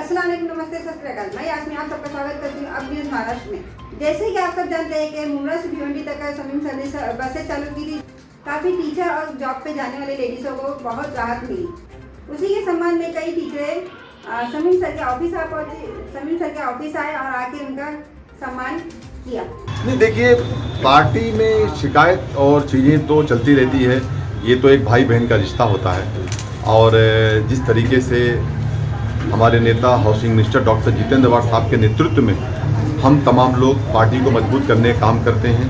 अस्सलाम वालेकुम, नमस्ते, सत श्री अकाल। मैं यास्मीन आप सबका स्वागत करती हूँ अब न्यूज़ महाराष्ट्र में। जैसे कि आप सब जानते हैं कि मुमरा से भिवंडी तक का शमीम सर्विस बसें चालू की थी। काफ़ी टीचर और जॉब पे जाने वाले लेडीज़ों को बहुत राहत मिली। उसी के सम्मान में कई टीचरें शमीम सर के ऑफिस आए और आके उनका सम्मान किया। नहीं, देखिए, पार्टी में शिकायत और चीज़ें तो चलती रहती है। ये तो एक भाई बहन का रिश्ता होता है और जिस तरीके से हमारे नेता housing minister doctor Jitendra Awhad साहब के नेतृत्व में हम तमाम लोग पार्टी को मजबूत करने का काम करते हैं,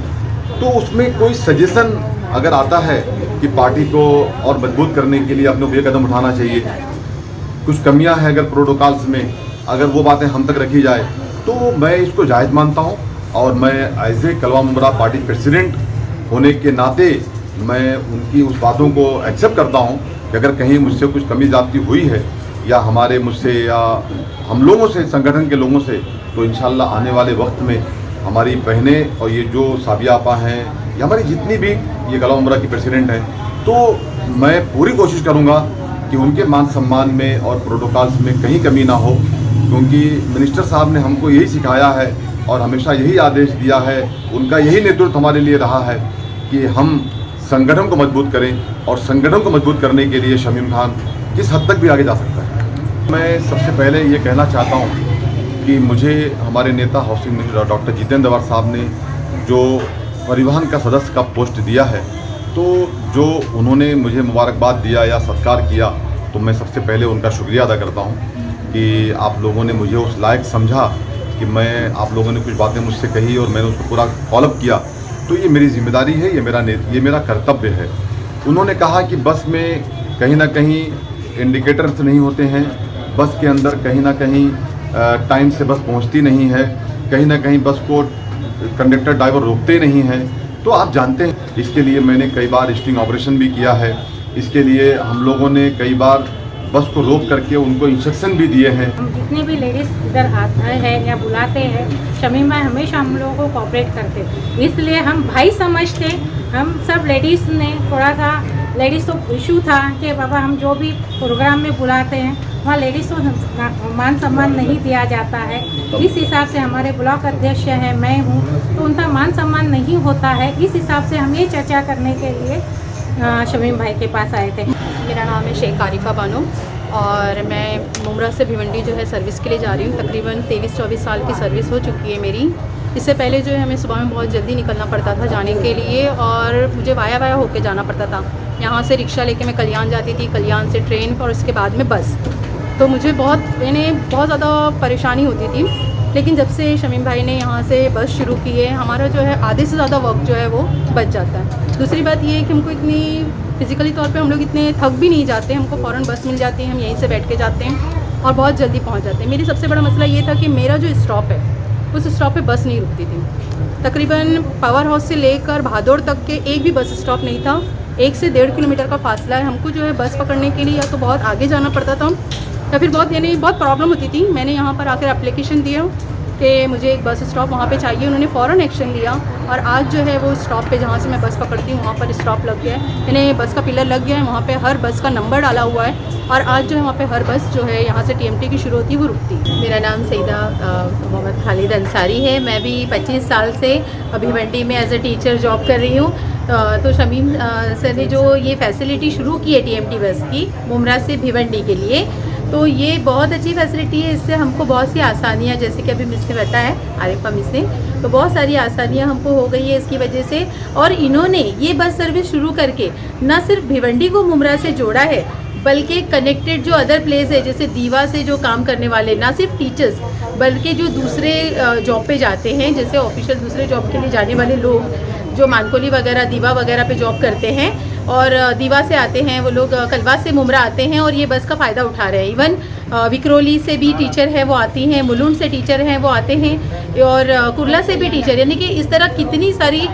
तो उसमें कोई सजेशन अगर आता है कि पार्टी को और मजबूत करने के लिए अपने को ये कदम उठाना चाहिए, कुछ कमियां हैं अगर प्रोटोकॉल्स में, अगर वो बातें हम तक रखी जाए तो मैं इसको जायज़ मानता हूं। और मैं as a Kalwa Mumbra party president होने के नाते मैं उनकी उस बातों को एक्सेप्ट करता हूं कि अगर कहीं मुझसे कुछ कमी ज़्यादती हुई है या हमारे मुझसे या हम लोगों से, संगठन के लोगों से, तो इंशाल्लाह आने वाले वक्त में हमारी बहनें और ये जो साबिया आपा हैं या हमारी जितनी भी ये कलवा मुमरा की प्रेसिडेंट हैं, तो मैं पूरी कोशिश करूँगा कि उनके मान सम्मान में और प्रोटोकॉल्स में कहीं कमी ना हो, क्योंकि मिनिस्टर साहब ने हमको यही सिखाया है और हमेशा यही आदेश दिया है, उनका यही नेतृत्व हमारे लिए रहा है कि हम संगठन को मजबूत करें और संगठन को मजबूत करने के लिए शमीम खान किस हद तक भी आगे जा सकता है। मैं सबसे पहले ये कहना चाहता हूँ कि मुझे हमारे नेता housing minister doctor Jitendra Awhad साहब ने जो परिवहन का सदस्य का पोस्ट दिया है, तो जो उन्होंने मुझे मुबारकबाद दिया या सत्कार किया, तो मैं सबसे पहले उनका शुक्रिया अदा करता हूँ कि आप लोगों ने मुझे उस लायक समझा कि मैं, आप लोगों ने कुछ बातें मुझसे कही और मैंने उसको पूरा फॉलोअप किया, तो ये मेरी जिम्मेदारी है, ये मेरा कर्तव्य है। उन्होंने कहा कि बस में कहीं ना कहीं इंडिकेटर्स नहीं होते हैं, बस के अंदर कहीं ना कहीं टाइम से बस पहुंचती नहीं है, कहीं ना कहीं बस को कंडक्टर ड्राइवर रोकते नहीं हैं। तो आप जानते हैं, इसके लिए मैंने कई बार स्टिंग ऑपरेशन भी किया है। इसके लिए हम लोगों ने कई बार बस को रोक करके उनको इंस्ट्रक्शन भी दिए हैं। हम जितने भी लेडीज़ इधर आते हैं या बुलाते हैं, शमीम भाई हमेशा हम लोगों को कोऑपरेट करते हैं, इसलिए हम भाई समझते। हम सब लेडीज़ ने थोड़ा सा लेडीज़ को इशू था कि बाबा हम जो भी प्रोग्राम में बुलाते हैं वहाँ लेडीज़ को मान सम्मान नहीं दिया जाता है। इस हिसाब से हमारे ब्लॉक अध्यक्ष हैं, मैं हूँ, तो उनका मान सम्मान नहीं होता है। इस हिसाब से हम ये चर्चा करने के लिए शमीम भाई के पास आए थे। मेरा नाम है शेख आरिफा बानो और मैं मुमरा से भिवंडी जो है सर्विस के लिए जा रही हूँ। तकरीबन 23-24 साल की सर्विस हो चुकी है मेरी। इससे पहले जो है हमें सुबह में बहुत जल्दी निकलना पड़ता था जाने के लिए और मुझे वाया होके जाना पड़ता था। यहाँ से रिक्शा लेके मैं कल्याण जाती थी, कल्याण से ट्रेन और उसके बाद में बस। तो मुझे बहुत ज़्यादा परेशानी होती थी। लेकिन जब से शमीम भाई ने यहाँ से बस शुरू की है, हमारा जो है आधे से ज़्यादा वक्त जो है वो बच जाता है। दूसरी बात ये है कि हमको इतनी फिज़िकली तौर पे हम लोग इतने थक भी नहीं जाते, हमको फ़ौरन बस मिल जाती है, हम यहीं से बैठ के जाते हैं और बहुत जल्दी पहुँच जाते हैं। मेरी सबसे बड़ा मसला ये था कि मेरा जो स्टॉप है उस स्टॉप पे बस नहीं रुकती थी। तकरीबन पावर हाउस से लेकर भादौड़ तक के एक भी बस स्टॉप नहीं था। 1 से 1.5 किलोमीटर का फासला है। हमको जो है बस पकड़ने के लिए या तो बहुत आगे जाना पड़ता था या फिर बहुत प्रॉब्लम होती थी। मैंने यहाँ पर आकर एप्लीकेशन दिया कि मुझे एक बस स्टॉप वहाँ पे चाहिए, उन्होंने फ़ौरन एक्शन लिया और आज जो है वो स्टॉप पे जहाँ से मैं बस पकड़ती हूँ वहाँ पर स्टॉप लग गया है। मैंने बस का पिलर लग गया है, वहाँ पे हर बस का नंबर डाला हुआ है और आज जो है वहाँ पे हर बस जो है यहाँ से TMT की शुरू होती है वो रुकती है। मेरा नाम सईदा मोहम्मद खालिद अंसारी है। मैं भी 25 साल से भिवंडी में एज ए टीचर जॉब कर रही हूँ। तो शमीम सर ने जो ये फैसिलिटी शुरू की है TMT बस की मुमरा से भिवंडी के लिए, तो ये बहुत अच्छी फैसिलिटी है। इससे हमको बहुत सी आसानियाँ, जैसे कि अभी मिस ने बताया, आरिफा मिस ने, तो बहुत सारी आसानियाँ हमको हो गई है इसकी वजह से। और इन्होंने ये बस सर्विस शुरू करके न सिर्फ भिवंडी को मुमरा से जोड़ा है, बल्कि कनेक्टेड जो अदर प्लेस है, जैसे दीवा से जो काम करने वाले ना सिर्फ टीचर्स बल्कि जो दूसरे जॉब पे जाते हैं, जैसे ऑफिशियल दूसरे जॉब के लिए जाने वाले लोग जो मानकोली वगैरह, दीवा वगैरह पे जॉब करते हैं और दीवा से आते हैं वो लोग, कलवा से मुमरा आते हैं और ये बस का फ़ायदा उठा रहे हैं। इवन विक्रोली से भी टीचर है वो आती हैं, मुलुंड से टीचर हैं वो आते हैं और कुर्ला से भी टीचर, यानी कि इस तरह कितनी सारी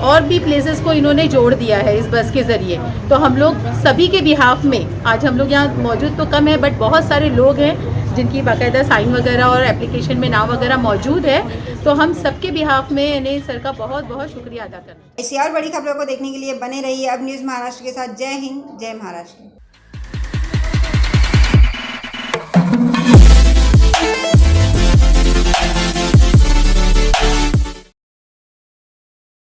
और भी प्लेसेस को इन्होंने जोड़ दिया है इस बस के ज़रिए। तो हम लोग सभी के बिहाफ में आज हम लोग यहाँ मौजूद तो कम है, बट बहुत सारे लोग हैं जिनकी बाकायदा साइन वगैरह और एप्लीकेशन में नाम वगैरह मौजूद है। तो हम सबके बिहाफ में यानी सर का बहुत बहुत शुक्रिया अदा करना। ऐसी और बड़ी खबरों को देखने के लिए बने रहिए अब न्यूज़ महाराष्ट्र के साथ। जय हिंद, जय महाराष्ट्र।